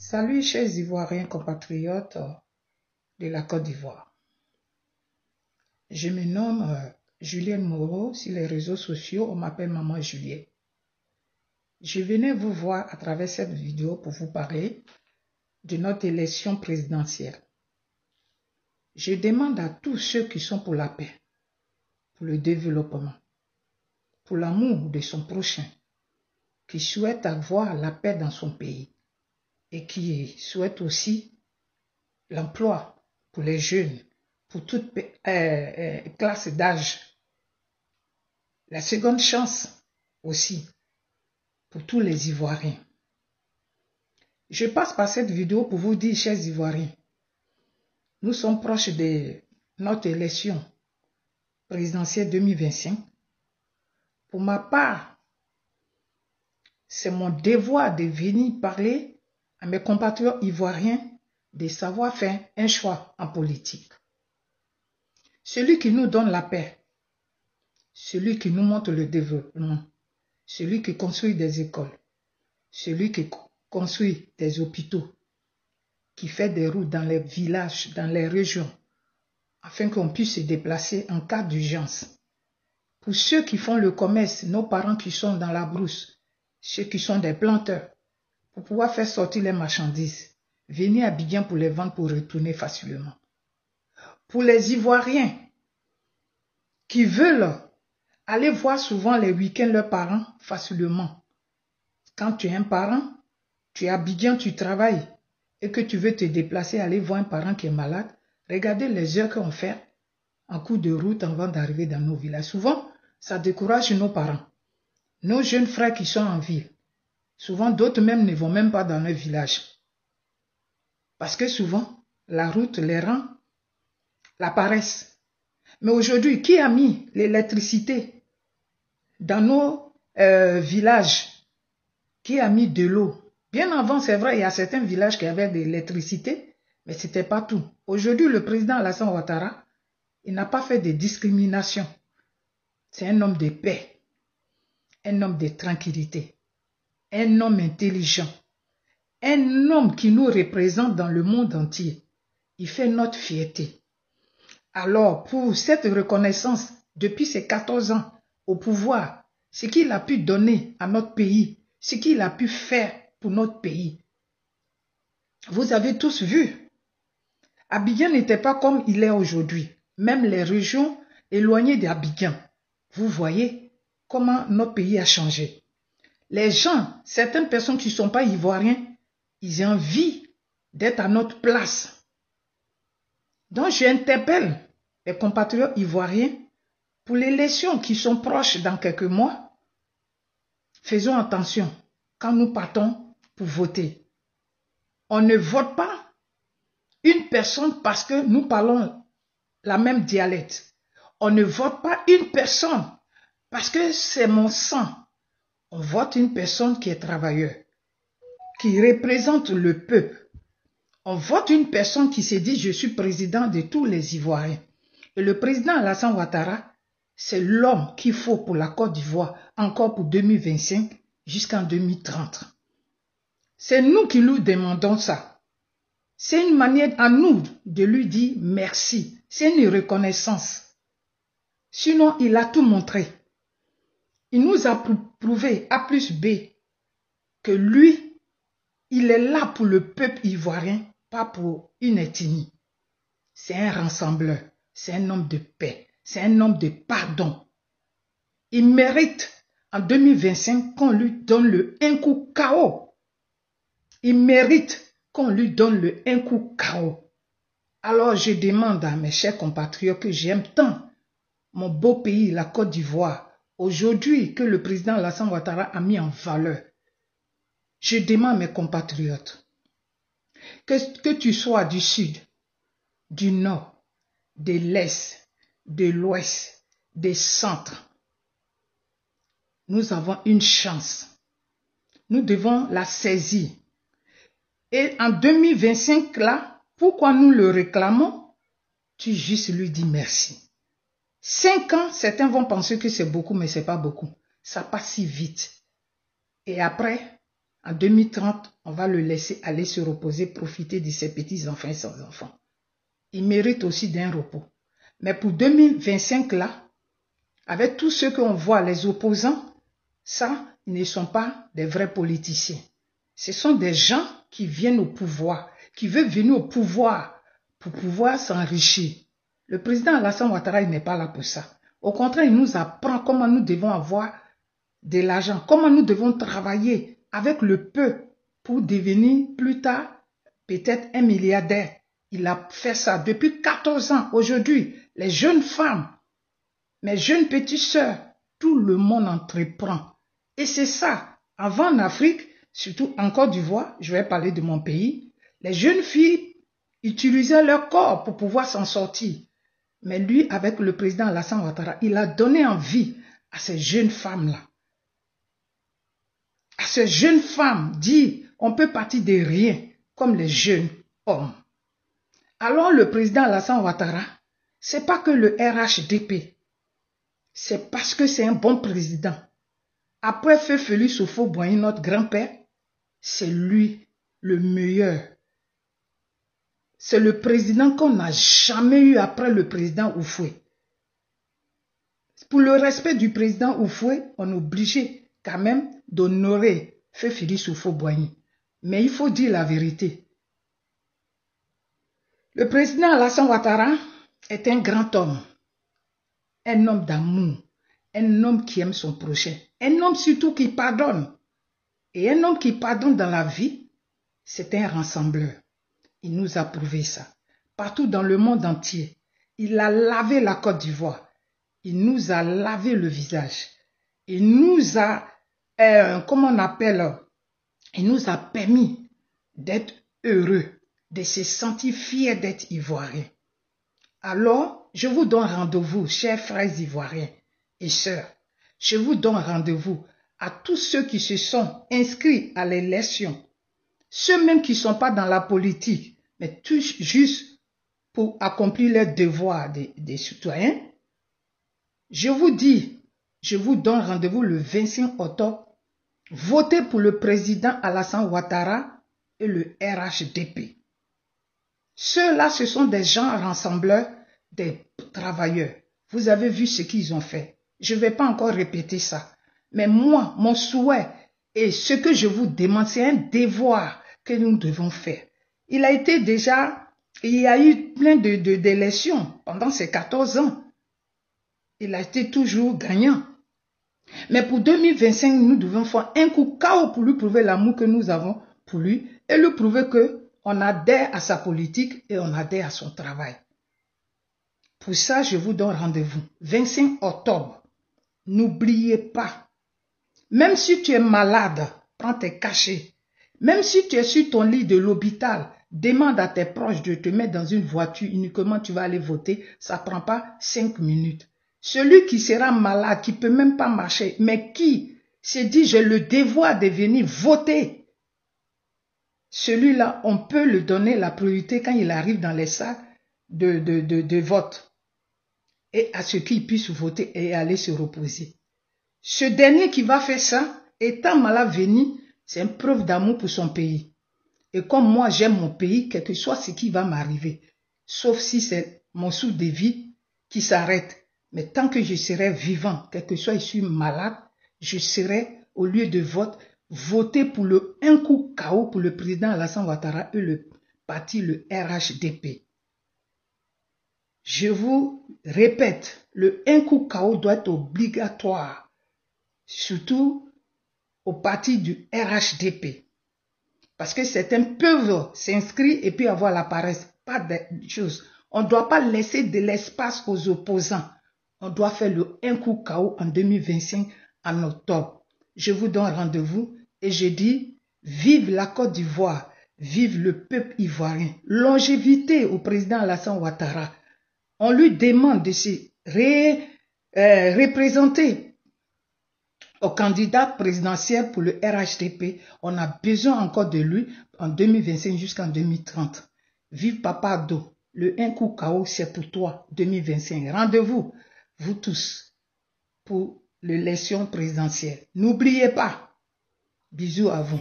Salut chers Ivoiriens compatriotes de la Côte d'Ivoire. Je me nomme Julienne Moreau. Sur les réseaux sociaux, on m'appelle Maman Juliette. Je venais vous voir à travers cette vidéo pour vous parler de notre élection présidentielle. Je demande à tous ceux qui sont pour la paix, pour le développement, pour l'amour de son prochain, qui souhaite avoir la paix dans son pays et qui souhaite aussi l'emploi pour les jeunes, pour toute classe d'âge. La seconde chance aussi pour tous les Ivoiriens. Je passe par cette vidéo pour vous dire, chers Ivoiriens, nous sommes proches de notre élection présidentielle 2025. Pour ma part, c'est mon devoir de venir parler à mes compatriotes ivoiriens de savoir faire un choix en politique. Celui qui nous donne la paix, celui qui nous montre le développement, celui qui construit des écoles, celui qui construit des hôpitaux, qui fait des routes dans les villages, dans les régions, afin qu'on puisse se déplacer en cas d'urgence. Pour ceux qui font le commerce, nos parents qui sont dans la brousse, ceux qui sont des planteurs, pour pouvoir faire sortir les marchandises, venir à Abidjan pour les vendre pour retourner facilement. Pour les Ivoiriens qui veulent aller voir souvent les week-ends leurs parents facilement. Quand tu es un parent, tu es à Abidjan, tu travailles et que tu veux te déplacer, aller voir un parent qui est malade, regardez les heures qu'on fait en cours de route avant d'arriver dans nos villages. Souvent, ça décourage nos parents, nos jeunes frères qui sont en ville. Souvent, d'autres même ne vont même pas dans leur village. Parce que souvent, la route les rend la paresse. Mais aujourd'hui, qui a mis l'électricité dans nos villages? Qui a mis de l'eau? Bien avant, c'est vrai, il y a certains villages qui avaient de l'électricité, mais ce n'était pas tout. Aujourd'hui, le président Alassane Ouattara, il n'a pas fait de discrimination. C'est un homme de paix, un homme de tranquillité, un homme intelligent, un homme qui nous représente dans le monde entier. Il fait notre fierté. Alors, pour cette reconnaissance, depuis ses 14 ans au pouvoir, ce qu'il a pu donner à notre pays, ce qu'il a pu faire pour notre pays. Vous avez tous vu, Abidjan n'était pas comme il est aujourd'hui. Même les régions éloignées d'Abidjan. Vous voyez comment notre pays a changé. Les gens, certaines personnes qui ne sont pas ivoiriens, ils ont envie d'être à notre place. Donc j'interpelle les compatriotes ivoiriens pour les élections qui sont proches dans quelques mois. Faisons attention quand nous partons pour voter. On ne vote pas une personne parce que nous parlons la même dialecte. On ne vote pas une personne parce que c'est mon sang. On vote une personne qui est travailleur, qui représente le peuple. On vote une personne qui se dit « je suis président de tous les Ivoiriens ». Et le président Alassane Ouattara, c'est l'homme qu'il faut pour la Côte d'Ivoire, encore pour 2025 jusqu'en 2030. C'est nous qui lui demandons ça. C'est une manière à nous de lui dire merci. C'est une reconnaissance. Sinon, il a tout montré. Il nous a prouvé A plus B que lui, il est là pour le peuple ivoirien, pas pour une ethnie. C'est un rassembleur, c'est un homme de paix, c'est un homme de pardon. Il mérite en 2025 qu'on lui donne le un coup KO. Il mérite qu'on lui donne le un coup KO. Alors je demande à mes chers compatriotes que j'aime tant, mon beau pays, la Côte d'Ivoire, aujourd'hui que le président Alassane Ouattara a mis en valeur. Je demande à mes compatriotes que tu sois du sud, du nord, de l'est, de l'ouest, des centres. Nous avons une chance. Nous devons la saisir. Et en 2025, là, pourquoi nous le réclamons? Tu juste lui dis merci. 5 ans, certains vont penser que c'est beaucoup, mais ce n'est pas beaucoup. Ça passe si vite. Et après, En 2030, on va le laisser aller se reposer, profiter de ses petits-enfants et ses enfants. Il mérite aussi d'un repos. Mais pour 2025 là, avec tous ceux qu'on voit, les opposants, ça, ils ne sont pas des vrais politiciens. Ce sont des gens qui viennent au pouvoir, qui veulent venir au pouvoir pour pouvoir s'enrichir. Le président Alassane Ouattara, il n'est pas là pour ça. Au contraire, il nous apprend comment nous devons avoir de l'argent, comment nous devons travailler avec le peu pour devenir plus tard peut-être un milliardaire. Il a fait ça depuis 14 ans. Aujourd'hui, les jeunes femmes, mes jeunes petites sœurs, tout le monde entreprend. Et c'est ça. Avant en Afrique, surtout en Côte d'Ivoire, je vais parler de mon pays, les jeunes filles utilisaient leur corps pour pouvoir s'en sortir. Mais lui, avec le président Alassane Ouattara, il a donné envie à ces jeunes femmes-là. À ces jeunes femmes, dit, on peut partir de rien, comme les jeunes hommes. Alors le président Alassane Ouattara, c'est pas que le RHDP, c'est parce que c'est un bon président. Après Feu Félix Houphouët-Boigny, notre grand-père, c'est lui le meilleur. C'est le président qu'on n'a jamais eu après le président Houphouët. Pour le respect du président Houphouët, on est obligé quand même d'honorer Feu Félix Houphouët-Boigny. Mais il faut dire la vérité. Le président Alassane Ouattara est un grand homme d'amour, un homme qui aime son prochain, un homme surtout qui pardonne. Et un homme qui pardonne dans la vie, c'est un rassembleur. Il nous a prouvé ça. Partout dans le monde entier, il a lavé la Côte d'Ivoire. Il nous a lavé le visage. Il nous a, comment on appelle, il nous a permis d'être heureux, de se sentir fiers d'être ivoiriens. Alors, je vous donne rendez-vous, chers frères ivoiriens et sœurs. Je vous donne rendez-vous à tous ceux qui se sont inscrits à l'élection. Ceux même qui ne sont pas dans la politique, mais tous juste pour accomplir leurs devoirs des citoyens. Je vous dis, je vous donne rendez-vous le 25 octobre. Votez pour le président Alassane Ouattara et le RHDP. Ceux-là, ce sont des gens rassembleurs, des travailleurs. Vous avez vu ce qu'ils ont fait. Je ne vais pas encore répéter ça. Mais moi, mon souhait et ce que je vous demande, c'est un devoir que nous devons faire. Il y a eu plein d'élections pendant ces 14 ans. Il a été toujours gagnant. Mais pour 2025, nous devons faire un coup KO pour lui prouver l'amour que nous avons pour lui et lui prouver qu'on adhère à sa politique et on adhère à son travail. Pour ça, je vous donne rendez-vous. 25 octobre. N'oubliez pas. Même si tu es malade, prends tes cachets. Même si tu es sur ton lit de l'hôpital, demande à tes proches de te mettre dans une voiture uniquement, tu vas aller voter. Ça ne prend pas 5 minutes. Celui qui sera malade, qui ne peut même pas marcher, mais qui se dit j'ai le devoir de venir voter. Celui-là, on peut lui donner la priorité quand il arrive dans les salles de vote. Et à ce qu'il puisse voter et aller se reposer. Ce dernier qui va faire ça, étant malade venu, c'est une preuve d'amour pour son pays. Et comme moi j'aime mon pays, quel que soit ce qui va m'arriver, sauf si c'est mon souffle de vie qui s'arrête. Mais tant que je serai vivant, quel que soit je suis malade, je serai, au lieu de voter pour un coup KO pour le président Alassane Ouattara et le parti, le RHDP. Je vous répète, le un coup KO doit être obligatoire, surtout au parti du RHDP. Parce que certains peuvent s'inscrire et puis avoir la paresse. Pas de choses. On ne doit pas laisser de l'espace aux opposants. On doit faire le un coup KO en 2025 en octobre. Je vous donne rendez-vous et je dis vive la Côte d'Ivoire, vive le peuple ivoirien. Longévité au président Alassane Ouattara. On lui demande de se représenter au candidat présidentiel pour le RHDP. On a besoin encore de lui en 2025 jusqu'en 2030. Vive Papa Ado. Le un coup KO, c'est pour toi, 2025. Rendez-vous, vous tous, pour l'élection présidentielle. N'oubliez pas, Bisous à vous.